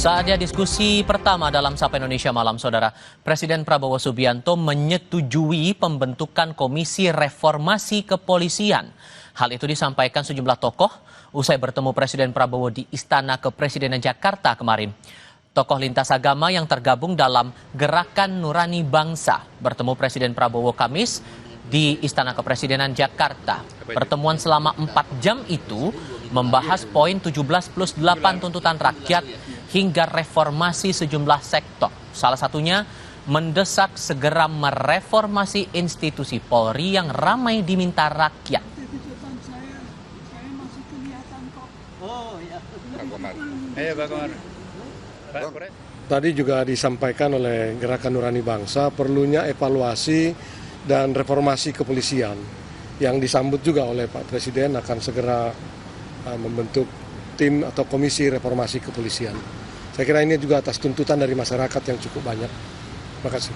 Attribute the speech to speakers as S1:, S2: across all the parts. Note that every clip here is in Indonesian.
S1: Saatnya diskusi pertama dalam Sapa Indonesia Malam, Saudara. Presiden Prabowo Subianto menyetujui pembentukan Komisi Reformasi Kepolisian. Hal itu disampaikan sejumlah tokoh usai bertemu Presiden Prabowo di Istana Kepresidenan Jakarta kemarin. Tokoh lintas agama yang tergabung dalam Gerakan Nurani Bangsa bertemu Presiden Prabowo Kamis di Istana Kepresidenan Jakarta. Pertemuan selama 4 jam itu membahas poin 17+8 tuntutan rakyat hingga reformasi sejumlah sektor. Salah satunya mendesak segera mereformasi institusi Polri yang ramai diminta rakyat.
S2: Tadi juga disampaikan oleh Gerakan Nurani Bangsa perlunya evaluasi dan reformasi kepolisian yang disambut juga oleh Pak Presiden akan segera membentuk tim atau komisi reformasi kepolisian. Saya kira ini juga atas tuntutan dari masyarakat yang cukup banyak. Terima kasih.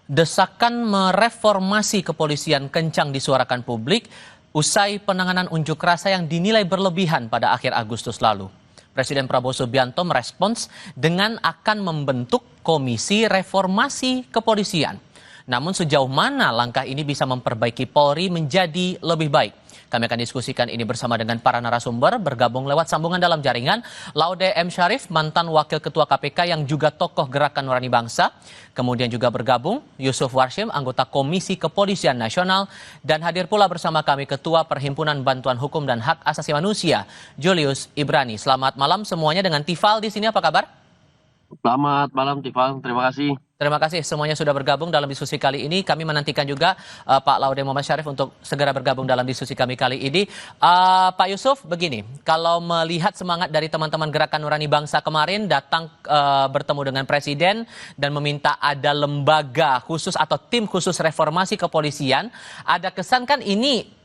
S1: Desakan mereformasi kepolisian kencang disuarakan publik usai penanganan unjuk rasa yang dinilai berlebihan pada akhir Agustus lalu. Presiden Prabowo Subianto merespons dengan akan membentuk komisi reformasi kepolisian. Namun sejauh mana langkah ini bisa memperbaiki Polri menjadi lebih baik? Kami akan diskusikan ini bersama dengan para narasumber bergabung lewat sambungan dalam jaringan. Laude M. Syarif, mantan Wakil Ketua KPK yang juga tokoh Gerakan Nurani Bangsa. Kemudian juga bergabung Yusuf Warshim, anggota Komisi Kepolisian Nasional. Dan hadir pula bersama kami Ketua Perhimpunan Bantuan Hukum dan Hak Asasi Manusia, Julius Ibrani. Selamat malam semuanya, dengan Tifal di sini, apa kabar?
S3: Selamat malam Tifal, terima kasih.
S1: Terima kasih semuanya sudah bergabung dalam diskusi kali ini. Kami menantikan juga Pak Laude Muhammad Syarif untuk segera bergabung dalam diskusi kami kali ini. Pak Yusuf, begini, kalau melihat semangat dari teman-teman Gerakan Nurani Bangsa kemarin datang bertemu dengan Presiden dan meminta ada lembaga khusus atau tim khusus reformasi kepolisian, ada kesan kan ini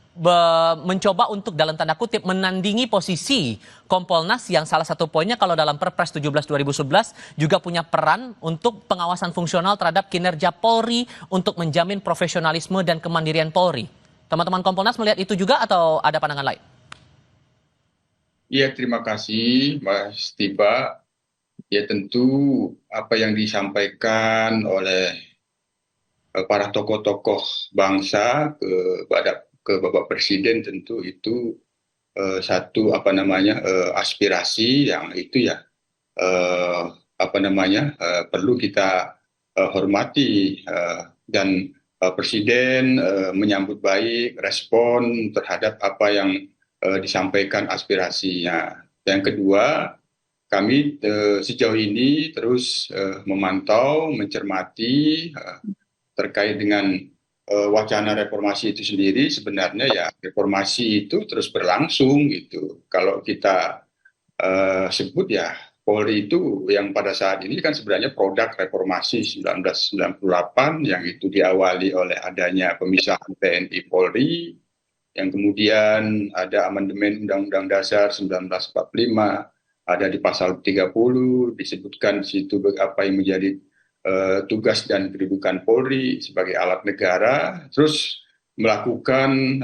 S1: mencoba untuk dalam tanda kutip menandingi posisi Kompolnas yang salah satu poinnya kalau dalam Perpres 17/2011 juga punya peran untuk pengawasan fungsional terhadap kinerja Polri untuk menjamin profesionalisme dan kemandirian Polri. Teman-teman Kompolnas melihat itu juga atau ada pandangan lain?
S4: Iya, terima kasih Mas Tiba. Ya tentu apa yang disampaikan oleh para tokoh-tokoh bangsa ke Bapak Presiden tentu itu satu aspirasi yang itu ya perlu kita hormati dan Presiden menyambut baik respon terhadap apa yang disampaikan aspirasinya. Yang kedua, kami sejauh ini terus memantau, mencermati terkait dengan wacana reformasi itu sendiri. Sebenarnya ya reformasi itu terus berlangsung gitu. Kalau kita sebut ya Polri itu yang pada saat ini kan sebenarnya produk reformasi 1998 yang itu diawali oleh adanya pemisahan TNI Polri, yang kemudian ada amandemen Undang-Undang Dasar 1945, ada di pasal 30 disebutkan di situ apa yang menjadi tugas dan kedudukan Polri sebagai alat negara, terus melakukan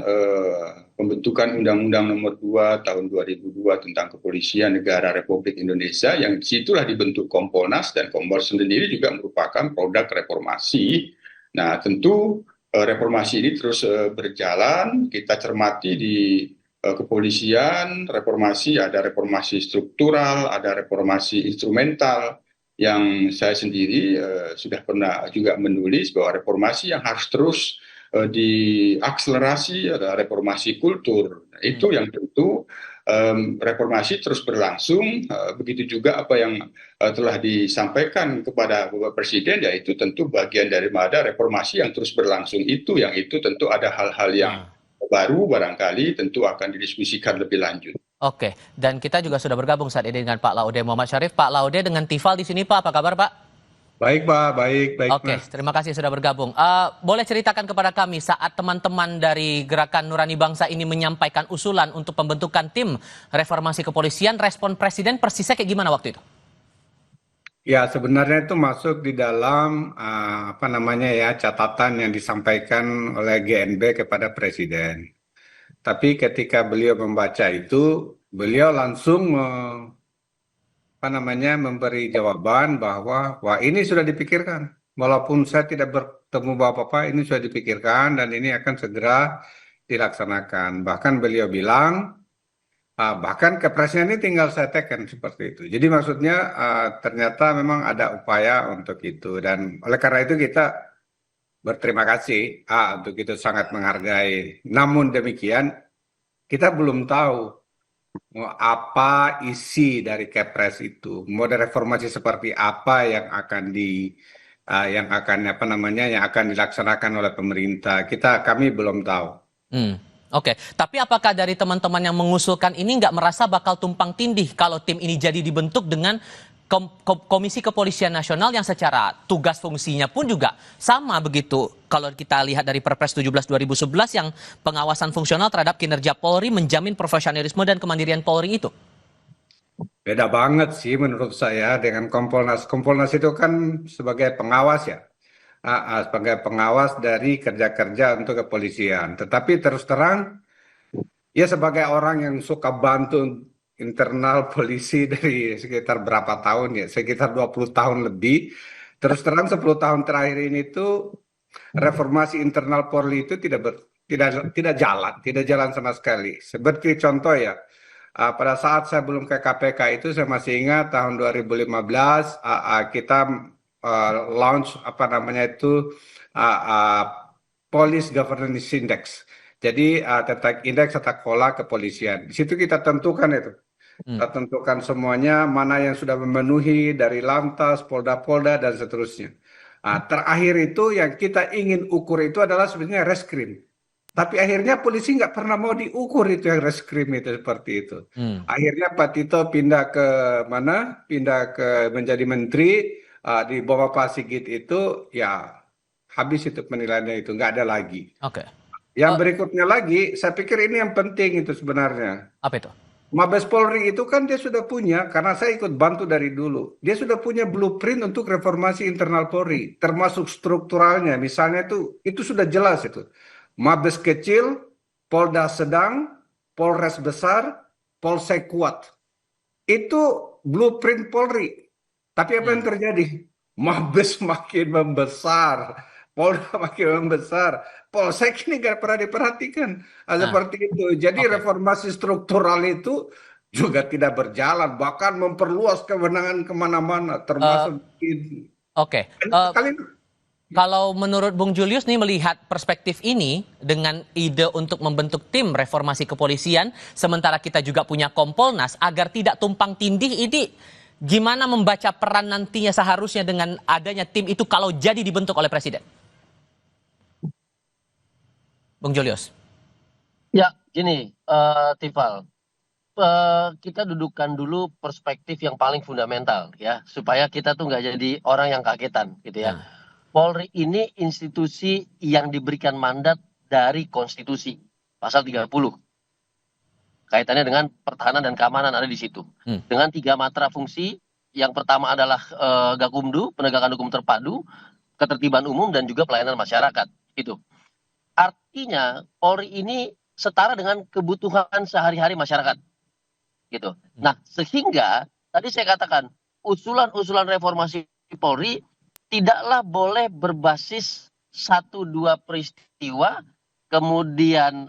S4: pembentukan Undang-Undang Nomor 2 Tahun 2002 tentang Kepolisian Negara Republik Indonesia, yang disitulah dibentuk Kompolnas, dan Kompolnas sendiri juga merupakan produk reformasi. Nah tentu reformasi ini terus berjalan, kita cermati di kepolisian, reformasi, ada reformasi struktural, ada reformasi instrumental, yang saya sendiri sudah pernah juga menulis bahwa reformasi yang harus terus diakselerasi adalah reformasi kultur. Itu yang tentu reformasi terus berlangsung. Begitu juga apa yang telah disampaikan kepada Bapak Presiden, yaitu tentu bagian daripada reformasi yang terus berlangsung itu, yang itu tentu ada hal-hal yang baru barangkali tentu akan didiskusikan lebih lanjut.
S1: Oke, dan kita juga sudah bergabung saat ini dengan Pak Laude Muhammad Syarif. Pak Laude dengan Tifal di sini, Pak. Apa kabar, Pak?
S5: Baik, Pak. Baik.
S1: Oke, terima kasih sudah bergabung. Boleh ceritakan kepada kami saat teman-teman dari Gerakan Nurani Bangsa ini menyampaikan usulan untuk pembentukan tim reformasi kepolisian, respon Presiden persisnya kayak gimana waktu itu?
S5: Ya, sebenarnya itu masuk di dalam catatan yang disampaikan oleh GNB kepada Presiden. Tapi ketika beliau membaca itu, beliau langsung memberi jawaban bahwa wah ini sudah dipikirkan. Walaupun saya tidak bertemu Bapak-Bapak, ini sudah dipikirkan dan ini akan segera dilaksanakan. Bahkan beliau bilang, bahkan kepresnya ini tinggal saya teken seperti itu. Jadi maksudnya ternyata memang ada upaya untuk itu. Dan oleh karena itu kita berterima kasih untuk itu, sangat menghargai. Namun demikian, kita belum tahu mau apa isi dari Kepres itu, model reformasi seperti apa yang akan yang akan dilaksanakan oleh pemerintah. Kami belum tahu.
S1: Oke, tapi apakah dari teman-teman yang mengusulkan ini nggak merasa bakal tumpang tindih kalau tim ini jadi dibentuk dengan Komisi Kepolisian Nasional yang secara tugas fungsinya pun juga sama begitu? Kalau kita lihat dari Perpres 17 2011 yang pengawasan fungsional terhadap kinerja Polri menjamin profesionalisme dan kemandirian Polri itu.
S5: Beda banget sih menurut saya dengan Kompolnas. Kompolnas itu kan sebagai pengawas ya. Sebagai pengawas dari kerja-kerja untuk kepolisian. Tetapi terus terang, ya sebagai orang yang suka bantu internal polisi dari sekitar berapa tahun ya, sekitar 20 tahun lebih. Terus terang 10 tahun terakhir ini tuh reformasi internal Polri itu tidak jalan sama sekali. Seperti contoh ya, pada saat saya belum ke KPK itu saya masih ingat tahun 2015 kita launch Police Governance Index. Jadi tentang indeks tata kelola kepolisian. Di situ kita tentukan itu. Kita tentukan semuanya mana yang sudah memenuhi dari Lantas, Polda-Polda dan seterusnya. Terakhir itu yang kita ingin ukur itu adalah sebenarnya reskrim. Tapi akhirnya polisi nggak pernah mau diukur itu yang reskrim itu seperti itu. Akhirnya Pak Tito pindah ke mana? Pindah ke menjadi menteri di bawah Pak Sigit itu ya habis itu penilaiannya itu nggak ada lagi.
S1: Oke.
S5: Yang berikutnya lagi, saya pikir ini yang penting itu sebenarnya.
S1: Apa itu?
S5: Mabes Polri itu kan dia sudah punya, karena saya ikut bantu dari dulu, dia sudah punya blueprint untuk reformasi internal Polri, termasuk strukturalnya. Misalnya itu sudah jelas itu. Mabes kecil, Polda sedang, Polres besar, Polsek kuat. Itu blueprint Polri. Tapi apa yang terjadi? Mabes makin membesar, Polda makin membesar, Polsek ini nggak pernah diperhatikan. Seperti itu. Jadi reformasi struktural itu juga tidak berjalan, bahkan memperluas kewenangan kemana-mana, termasuk
S1: Oke. Kalau menurut Bung Julius nih melihat perspektif ini dengan ide untuk membentuk tim reformasi kepolisian, sementara kita juga punya Kompolnas agar tidak tumpang tindih, ini gimana membaca peran nantinya seharusnya dengan adanya tim itu kalau jadi dibentuk oleh Presiden? Bung Julius.
S3: Ya, gini, Tifal. Kita dudukkan dulu perspektif yang paling fundamental ya, supaya kita tuh nggak jadi orang yang kagetan gitu ya. Polri ini institusi yang diberikan mandat dari konstitusi, pasal 30. Kaitannya dengan pertahanan dan keamanan ada di situ. Dengan 3 matra fungsi, yang pertama adalah Gakumdu, penegakan hukum terpadu, ketertiban umum dan juga pelayanan masyarakat. Itu. Artinya Polri ini setara dengan kebutuhan sehari-hari masyarakat. Gitu. Nah, sehingga tadi saya katakan usulan-usulan reformasi Polri tidaklah boleh berbasis 1-2 peristiwa kemudian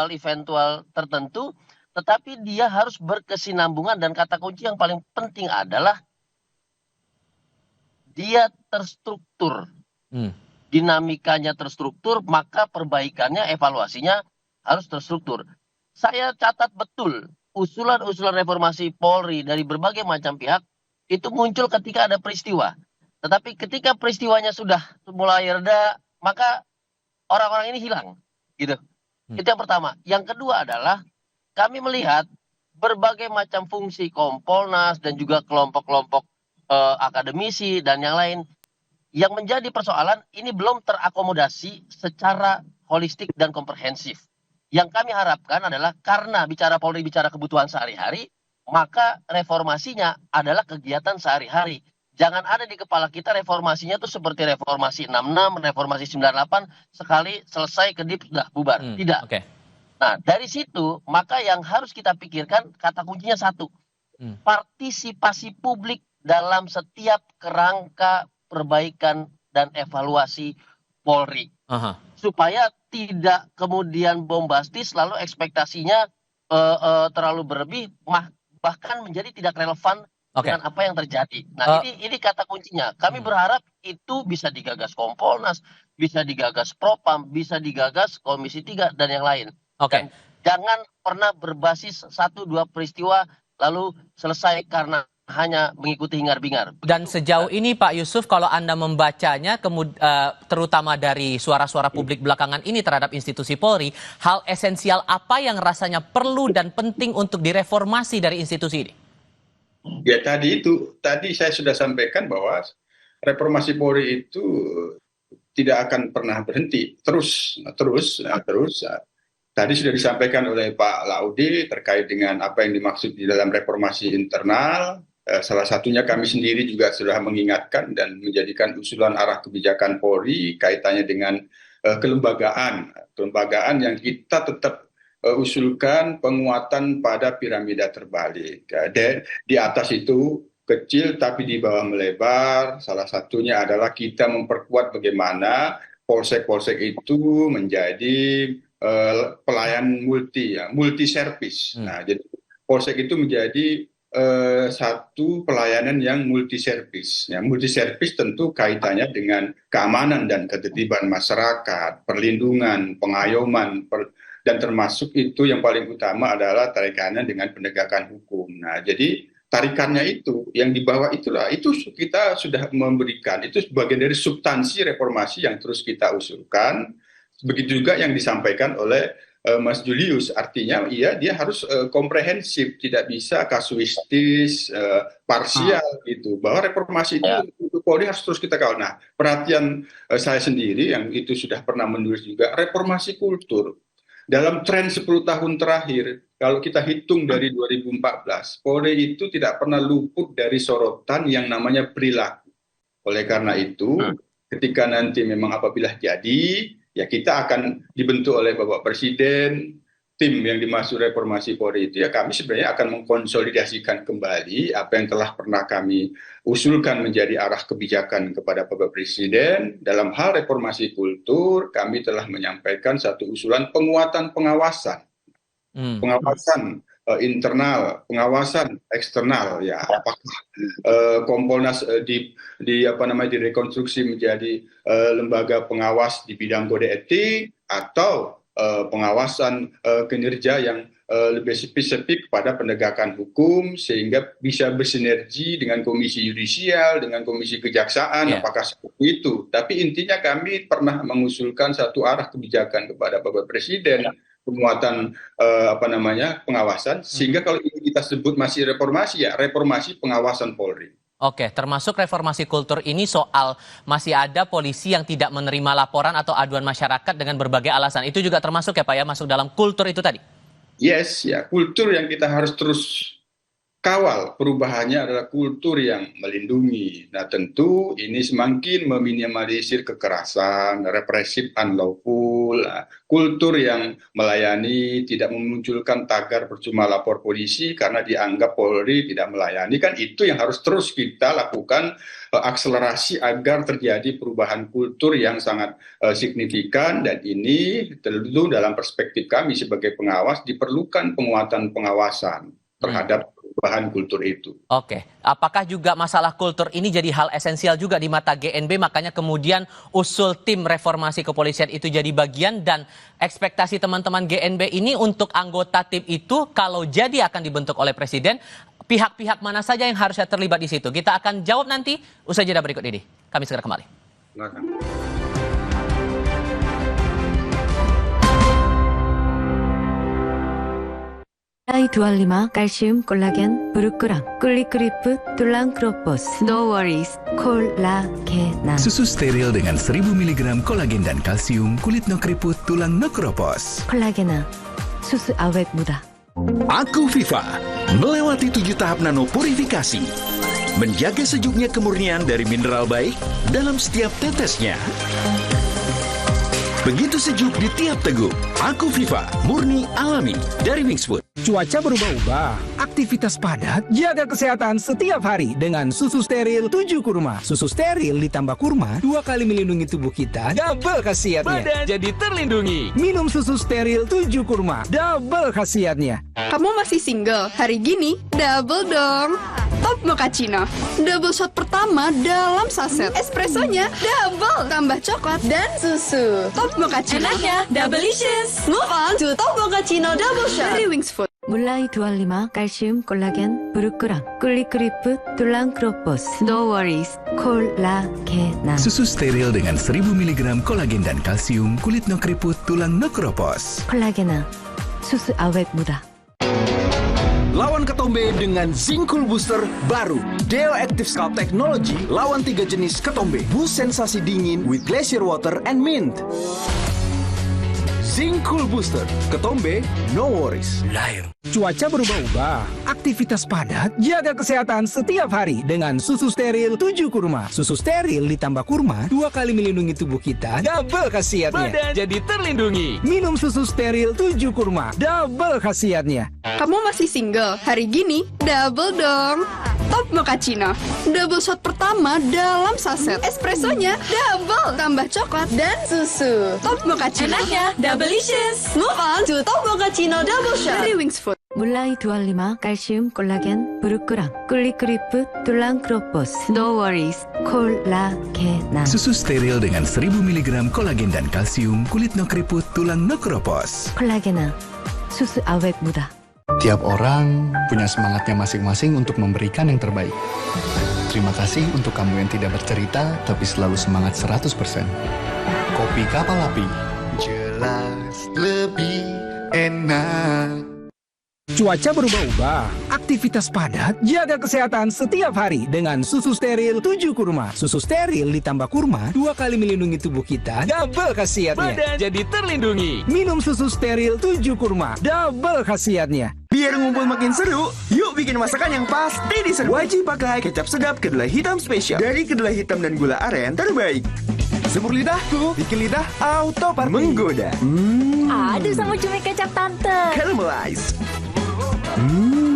S3: eventual tertentu, tetapi dia harus berkesinambungan dan kata kunci yang paling penting adalah dia terstruktur. Dinamikanya terstruktur, maka perbaikannya, evaluasinya harus terstruktur. Saya catat betul usulan-usulan reformasi Polri dari berbagai macam pihak itu muncul ketika ada peristiwa. Tetapi ketika peristiwanya sudah mulai reda, maka orang-orang ini hilang. Gitu. Itu yang pertama. Yang kedua adalah kami melihat berbagai macam fungsi Kompolnas dan juga kelompok-kelompok akademisi dan yang lain. Yang menjadi persoalan ini belum terakomodasi secara holistik dan komprehensif. Yang kami harapkan adalah karena bicara Polri bicara kebutuhan sehari-hari, maka reformasinya adalah kegiatan sehari-hari. Jangan ada di kepala kita reformasinya tuh seperti reformasi 66, reformasi 98, sekali selesai kedip sudah bubar. Tidak. Nah, dari situ maka yang harus kita pikirkan kata kuncinya satu. partisipasi publik dalam setiap kerangka perbaikan dan evaluasi Polri. Supaya tidak kemudian bombastis lalu ekspektasinya terlalu berlebih, bahkan menjadi tidak relevan dengan apa yang terjadi. Nah, ini kata kuncinya. Kami berharap itu bisa digagas Kompolnas, bisa digagas Propam, bisa digagas Komisi 3 dan yang lain. Dan jangan pernah berbasis 1-2 peristiwa lalu selesai karena hanya mengikuti hingar-bingar.
S1: Dan sejauh ini Pak Yusuf, kalau Anda membacanya, terutama dari suara-suara publik belakangan ini terhadap institusi Polri, hal esensial apa yang rasanya perlu dan penting untuk direformasi dari institusi ini?
S4: Ya tadi saya sudah sampaikan bahwa reformasi Polri itu tidak akan pernah berhenti, terus. Tadi sudah disampaikan oleh Pak Laude terkait dengan apa yang dimaksud di dalam reformasi internal. Salah satunya kami sendiri juga sudah mengingatkan dan menjadikan usulan arah kebijakan Polri kaitannya dengan kelembagaan yang kita tetap usulkan penguatan pada piramida terbalik. Di atas itu kecil tapi di bawah melebar. Salah satunya adalah kita memperkuat bagaimana polsek-polsek itu menjadi pelayan multi service. Nah, jadi polsek itu menjadi satu pelayanan yang multi service. Multi service tentu kaitannya dengan keamanan dan ketertiban masyarakat, perlindungan, pengayoman, dan termasuk itu yang paling utama adalah tarikannya dengan penegakan hukum. Nah, jadi tarikannya itu yang di bawah itu kita sudah memberikan, itu sebagian dari substansi reformasi yang terus kita usulkan. Begitu juga yang disampaikan oleh Mas Julius, artinya dia harus komprehensif, tidak bisa kasuistis, parsial gitu. Bahwa reformasi itu Polri harus terus kita kawal. Nah, perhatian saya sendiri yang itu sudah pernah menulis juga, reformasi kultur. Dalam tren 10 tahun terakhir, kalau kita hitung dari 2014, Polri itu tidak pernah luput dari sorotan yang namanya perilaku. Oleh karena itu, ketika nanti memang apabila jadi, ya kita akan dibentuk oleh Bapak Presiden, tim yang dimaksud reformasi Polri itu ya kami sebenarnya akan mengkonsolidasikan kembali apa yang telah pernah kami usulkan menjadi arah kebijakan kepada Bapak Presiden. Dalam hal reformasi kultur, kami telah menyampaikan satu usulan penguatan pengawasan. Pengawasan internal, pengawasan eksternal, ya apakah Kompolnas direkonstruksi menjadi lembaga pengawas di bidang kode etik atau pengawasan kinerja yang lebih spesifik pada penegakan hukum sehingga bisa bersinergi dengan Komisi Yudisial, dengan Komisi Kejaksaan, apakah seperti itu. Tapi intinya kami pernah mengusulkan satu arah kebijakan kepada Bapak Presiden, penguatan pengawasan, sehingga kalau ini kita sebut masih reformasi, ya reformasi pengawasan Polri.
S1: Oke, termasuk reformasi kultur ini soal masih ada polisi yang tidak menerima laporan atau aduan masyarakat dengan berbagai alasan. Itu juga termasuk ya Pak ya, masuk dalam kultur itu tadi?
S4: Yes, ya kultur yang kita harus terus kawal. Perubahannya adalah kultur yang melindungi. Nah tentu ini semakin meminimalisir kekerasan, represif, unlawful, kultur yang melayani, tidak memunculkan tagar percuma lapor polisi karena dianggap Polri tidak melayani. Kan itu yang harus terus kita lakukan, akselerasi agar terjadi perubahan kultur yang sangat signifikan. Dan ini tentu dalam perspektif kami sebagai pengawas diperlukan penguatan pengawasan terhadap perubahan kultur itu.
S1: Oke, apakah juga masalah kultur ini jadi hal esensial juga di mata GNB, makanya kemudian usul tim reformasi kepolisian itu jadi bagian, dan ekspektasi teman-teman GNB ini untuk anggota tim itu kalau jadi akan dibentuk oleh Presiden, pihak-pihak mana saja yang harusnya terlibat di situ? Kita akan jawab nanti usai jeda berikut ini. Kami segera kembali.
S5: Silakan.
S6: I2R5 칼슘 콜라겐 브루크랑 꿀리크리프 툴랑 크로포스 No worries 콜라겐
S7: Susu steril dengan 1000 mg kolagen dan kalsium, kulit no keriput, tulang no keropos.
S6: 콜라겐 susu awet muda.
S8: Aku Viva melewati 7 tahap nano purifikasi, menjaga sejuknya kemurnian dari mineral baik dalam setiap tetesnya. Begitu sejuk di tiap teguk. Aku Viva, murni alami dari Wingswood.
S9: Cuaca berubah-ubah, aktivitas Aktivitas padat, jaga kesehatan setiap hari dengan susu steril 7 kurma. Susu steril ditambah kurma 2 kali melindungi tubuh kita, double khasiatnya.
S7: Badan jadi terlindungi.
S9: Minum susu steril 7 kurma, double khasiatnya.
S10: Kamu masih single? Hari gini, double dong. Top Mochaccino, double shot pertama dalam saset. Espressonya double, tambah coklat dan susu. Top Mochaccino, enaknya double-licious. Move on to Top Mochaccino double shot dari Wings Food.
S6: 몰라이 두알리마 칼슘 콜라겐 부르크랑 꿀리크리프 툴랑 크로포스 No worries 콜라게나
S7: Susu steril dengan 1000 mg kolagen dan kalsium, kulit no keriput, tulang no keropos.
S6: 콜라게나 수수 awet muda.
S11: Lawan ketombe dengan Zinc Cool Booster baru. Deo Active Scalp Technology lawan 3 jenis ketombe. Boost sensasi dingin with glacier water and mint. Zinc Cool Booster, ketombe, no worries.
S9: Cuaca berubah-ubah, aktivitas padat, jaga kesehatan setiap hari dengan susu steril 7 kurma. Susu steril ditambah kurma 2 kali melindungi tubuh kita, double khasiatnya.
S7: Badan jadi terlindungi.
S9: Minum susu steril 7 kurma, double khasiatnya.
S10: Kamu masih single? Hari gini, double dong. Top Mochaccino, double shot pertama dalam saset. Espressonya double, tambah coklat dan susu. Top Mochaccino, enaknya double-licious. Move on to Top Mochaccino double shot dari Wings Food.
S6: 몰라이 두알리마 칼슘 콜라겐 부르크랑 꿀리크리프 툴랑 크로포스 No worries 콜라게나
S7: Susu steril dengan 1000 mg kolagen dan kalsium, kulit no keriput, tulang no keropos.
S6: 콜라게나 수수 awet muda.
S12: Tiap orang punya semangatnya masing-masing untuk memberikan yang terbaik. Terima kasih untuk kamu yang tidak bercerita, tapi selalu semangat 100%. Kopi Kapal Api, jelas lebih enak.
S9: Cuaca berubah-ubah, aktivitas padat, jaga kesehatan setiap hari dengan susu steril 7 kurma. Susu steril ditambah kurma 2 kali melindungi tubuh kita, double khasiatnya.
S7: Badan jadi terlindungi.
S9: Minum susu steril 7 kurma, double khasiatnya.
S11: Biar ngumpul makin seru, yuk bikin masakan yang pasti diserbu. Wajib pakai kecap sedap kedelai hitam spesial dari kedelai hitam dan gula aren terbaik. Semur lidahku, bikin lidah auto party menggoda.
S13: Aduh sama cumi kecap tante.
S11: Caramelize.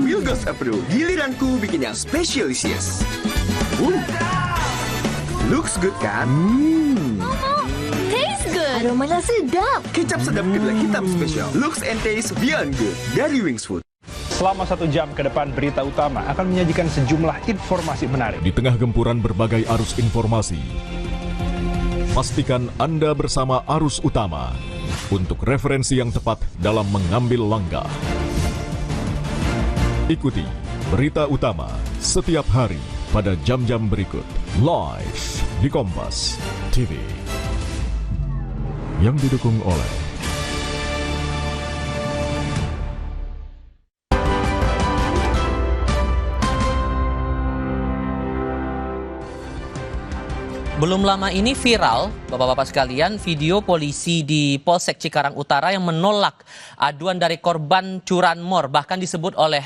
S11: Wilgos Apro, giliranku bikin yang specialisius. Looks good kan?
S13: Taste good. Aromanya sedap.
S11: Kecap sedap kedelai hitam spesial. Looks and taste beyond good dari Wings Food.
S14: Selama 1 jam ke depan, Berita Utama akan menyajikan sejumlah informasi menarik.
S15: Di tengah gempuran berbagai arus informasi, pastikan Anda bersama arus utama untuk referensi yang tepat dalam mengambil langkah. Ikuti Berita Utama setiap hari pada jam-jam berikut, live di Kompas TV. Yang didukung oleh
S1: Belum lama ini viral, Bapak-Bapak sekalian, video polisi di Polsek Cikarang Utara yang menolak aduan dari korban curanmor. Bahkan disebut oleh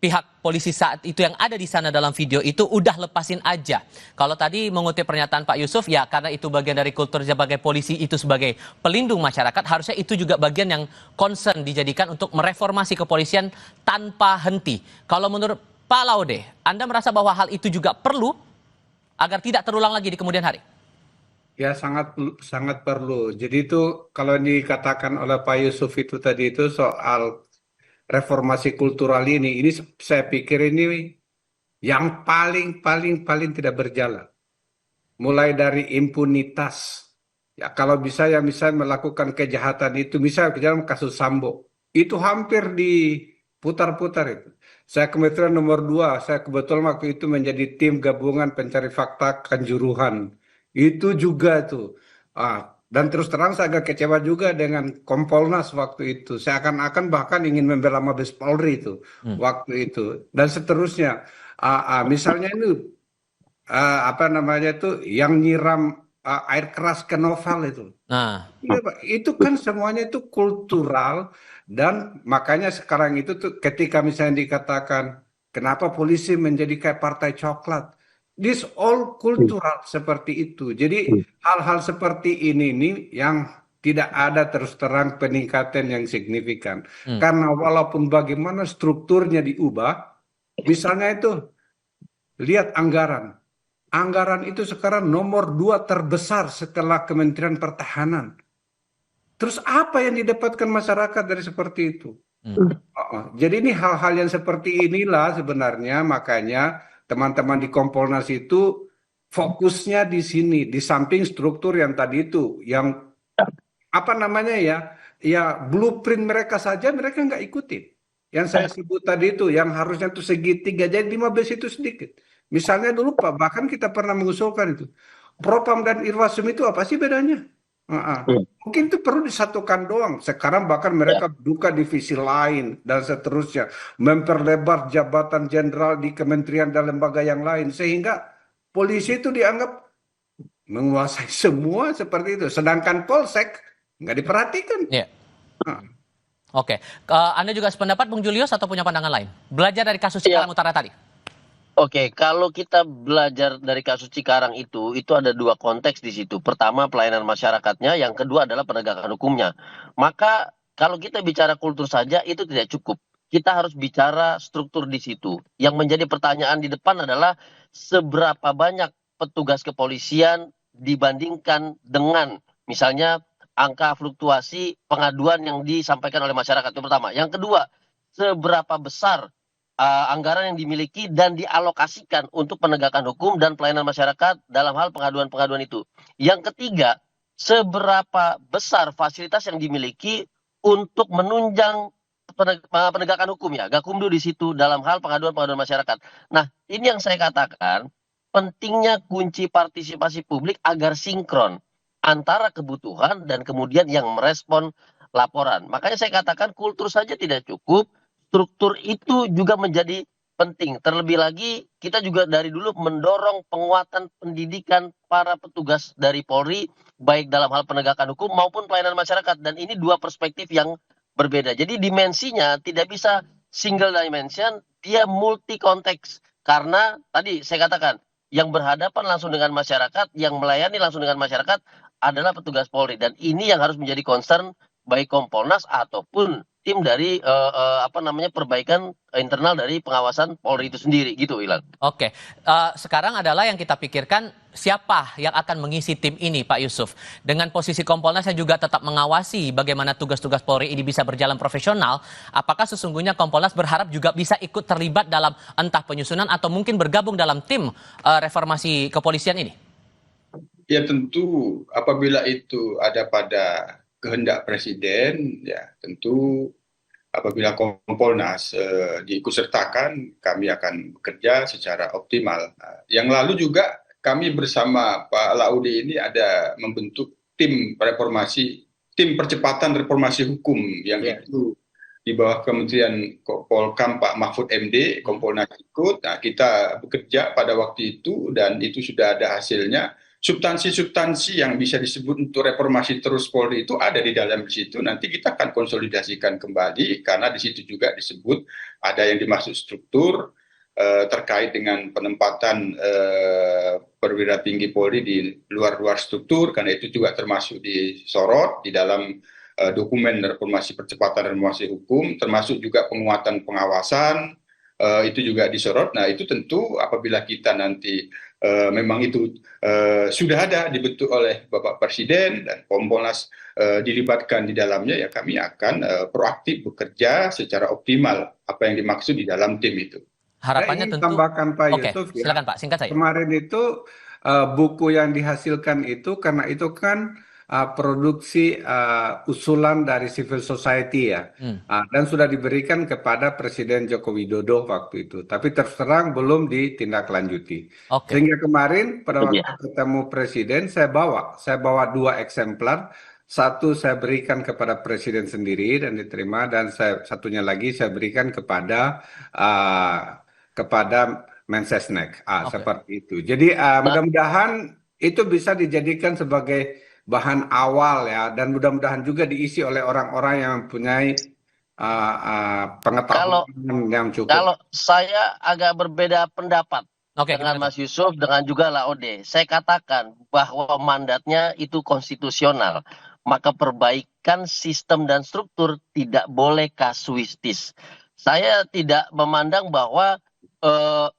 S1: pihak polisi saat itu yang ada di sana dalam video itu, udah lepasin aja. Kalau tadi mengutip pernyataan Pak Yusuf, ya karena itu bagian dari kultur sebagai polisi itu sebagai pelindung masyarakat, harusnya itu juga bagian yang concern dijadikan untuk mereformasi kepolisian tanpa henti. Kalau menurut Pak Laude, Anda merasa bahwa hal itu juga perlu agar tidak terulang lagi di kemudian hari?
S5: Ya sangat perlu. Jadi itu kalau dikatakan oleh Pak Yusuf itu tadi itu soal reformasi kultural ini saya pikir ini yang paling tidak berjalan. Mulai dari impunitas. Ya kalau bisa ya misalnya melakukan kejahatan itu, misalnya dalam kasus Sambo, itu hampir diputar-putar itu. Saya kebetulan nomor 2, saya kebetulan waktu itu menjadi tim gabungan pencari fakta Kanjuruhan. Itu juga tuh. Dan terus terang saya agak kecewa juga dengan Kompolnas waktu itu. Saya akan bahkan ingin membela Mabes Polri itu waktu itu. Dan seterusnya. Misalnya ini yang nyiram air keras ke novel itu. Itu kan semuanya itu kultural. Dan makanya sekarang itu tuh ketika misalnya dikatakan kenapa polisi menjadi kayak partai coklat, this all kultural seperti itu. Jadi hal-hal seperti ini nih yang tidak ada terus terang peningkatan yang signifikan. Karena walaupun bagaimana strukturnya diubah, misalnya itu, lihat anggaran. Anggaran itu sekarang nomor 2 terbesar setelah Kementerian Pertahanan. Terus apa yang didapatkan masyarakat dari seperti itu? Jadi ini hal-hal yang seperti inilah sebenarnya makanya teman-teman di Kompolnas itu fokusnya di sini, di samping struktur yang tadi itu, yang apa namanya ya blueprint mereka saja mereka nggak ikutin. Yang saya sebut tadi itu, yang harusnya itu segitiga, jadi 15 itu sedikit. Misalnya dulu Pak, bahkan kita pernah mengusulkan itu, Propam dan Irwasum itu apa sih bedanya? Mungkin itu perlu disatukan doang. Sekarang bahkan mereka buka divisi lain dan seterusnya, memperlebar jabatan jenderal di kementerian dan lembaga yang lain, sehingga polisi itu dianggap menguasai semua seperti itu. Sedangkan Polsek nggak diperhatikan.
S1: Oke, Anda juga sependapat Bung Julius atau punya pandangan lain? Belajar dari kasus Cikarang Utara tadi.
S3: Oke, kalau kita belajar dari kasus Cikarang itu ada 2 konteks di situ. Pertama pelayanan masyarakatnya, yang kedua adalah penegakan hukumnya. Maka kalau kita bicara kultur saja itu tidak cukup. Kita harus bicara struktur di situ. Yang menjadi pertanyaan di depan adalah seberapa banyak petugas kepolisian dibandingkan dengan misalnya angka fluktuasi pengaduan yang disampaikan oleh masyarakat, itu pertama. Yang kedua, seberapa besar anggaran yang dimiliki dan dialokasikan untuk penegakan hukum dan pelayanan masyarakat dalam hal pengaduan-pengaduan itu. Yang ketiga, seberapa besar fasilitas yang dimiliki untuk menunjang penegakan hukum ya, Gakumdu di situ dalam hal pengaduan-pengaduan masyarakat. Nah, ini yang saya katakan pentingnya kunci partisipasi publik agar sinkron antara kebutuhan dan kemudian yang merespon laporan. Makanya saya katakan kultur saja tidak cukup, struktur itu juga menjadi penting. Terlebih lagi kita juga dari dulu mendorong penguatan pendidikan para petugas dari Polri baik dalam hal penegakan hukum maupun pelayanan masyarakat, dan ini 2 perspektif yang berbeda. Jadi dimensinya tidak bisa single dimension, dia multi konteks. Karena tadi saya katakan yang berhadapan langsung dengan masyarakat, yang melayani langsung dengan masyarakat adalah petugas Polri, dan ini yang harus menjadi concern baik Kompolnas ataupun tim dari perbaikan internal dari pengawasan Polri itu sendiri gitu, Ilan.
S1: Oke, sekarang adalah yang kita pikirkan siapa yang akan mengisi tim ini, Pak Yusuf. Dengan posisi Kompolnas yang juga tetap mengawasi bagaimana tugas-tugas Polri ini bisa berjalan profesional, apakah sesungguhnya Kompolnas berharap juga bisa ikut terlibat dalam entah penyusunan atau mungkin bergabung dalam tim reformasi kepolisian ini?
S4: Ya tentu apabila itu ada pada kehendak Presiden, ya tentu apabila Kompolnas diikutsertakan, kami akan bekerja secara optimal. Yang lalu juga kami bersama Pak Laude ini ada membentuk tim percepatan reformasi hukum yang itu di bawah Kementerian Polkam Pak Mahfud MD, Kompolnas ikut. Nah, kita bekerja pada waktu itu dan itu sudah ada hasilnya. Substansi-substansi yang bisa disebut untuk reformasi terus Polri itu ada di dalam situ. Nanti kita akan konsolidasikan kembali karena di situ juga disebut ada yang dimaksud struktur terkait dengan penempatan perwira tinggi Polri di luar struktur, karena itu juga termasuk disorot di dalam dokumen reformasi percepatan reformasi hukum, termasuk juga penguatan pengawasan itu juga disorot. Nah itu tentu apabila kita nanti memang itu sudah ada dibentuk oleh Bapak Presiden dan Kompolnas dilibatkan di dalamnya, ya kami akan proaktif bekerja secara optimal apa yang dimaksud di dalam tim itu.
S1: Harapannya tentu.
S5: Tambahkan Pak Yusuf,
S1: silakan Pak, singkat saja.
S5: Kemarin itu buku yang dihasilkan itu karena itu kan produksi usulan dari civil society ya, dan sudah diberikan kepada Presiden Joko Widodo waktu itu, tapi terus terang belum ditindaklanjuti. Sehingga kemarin pada waktu ketemu Presiden saya bawa 2 eksemplar, satu saya berikan kepada Presiden sendiri dan diterima, dan satunya lagi saya berikan kepada Mensesnek, seperti itu. Jadi mudah-mudahan itu bisa dijadikan sebagai bahan awal ya, dan mudah-mudahan juga diisi oleh orang-orang yang mempunyai pengetahuan yang cukup.
S3: Kalau saya agak berbeda pendapat dengan Mas Yusuf dengan juga Laude. Saya katakan bahwa mandatnya itu konstitusional. maka perbaikan sistem dan struktur tidak boleh kasuistis. Saya tidak memandang bahwa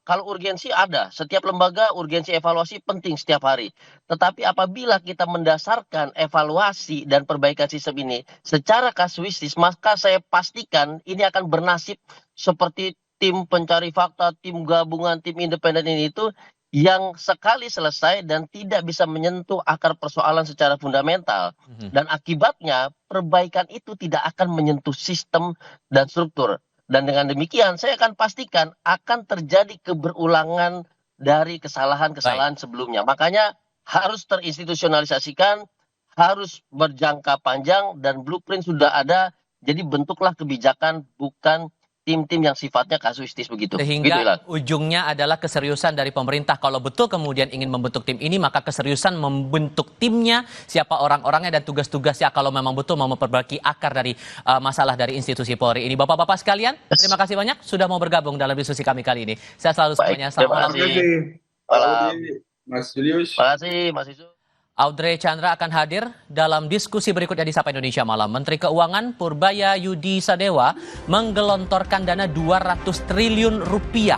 S3: kalau urgensi ada, setiap lembaga urgensi evaluasi penting setiap hari. Tetapi apabila kita mendasarkan evaluasi dan perbaikan sistem ini secara kasuistis, maka saya pastikan ini akan bernasib seperti tim pencari fakta, tim gabungan, tim independen ini itu yang sekali selesai dan tidak bisa menyentuh akar persoalan secara fundamental. Dan akibatnya perbaikan itu tidak akan menyentuh sistem dan struktur. Dan dengan demikian saya akan pastikan akan terjadi keberulangan dari kesalahan-kesalahan sebelumnya. Makanya harus terinstitusionalisasikan, harus berjangka panjang, dan blueprint sudah ada. Jadi bentuklah kebijakan, bukan tim-tim yang sifatnya kasuistis begitu.
S1: Sehingga ujungnya adalah keseriusan dari pemerintah. Kalau betul kemudian ingin membentuk tim ini, maka keseriusan membentuk timnya, siapa orang-orangnya dan tugas-tugasnya kalau memang betul mau memperbaiki akar dari masalah dari institusi Polri ini. Bapak-bapak sekalian, terima kasih banyak sudah mau bergabung dalam diskusi kami kali ini. Saya selalu semuanya. Selamat
S3: malam.
S4: Mas Julius.
S3: Terima kasih, Mas Isu.
S1: Audrey Chandra akan hadir dalam diskusi berikutnya di Sapa Indonesia Malam. Menteri Keuangan Purbaya Yudi Sadewa menggelontorkan dana 200 triliun rupiah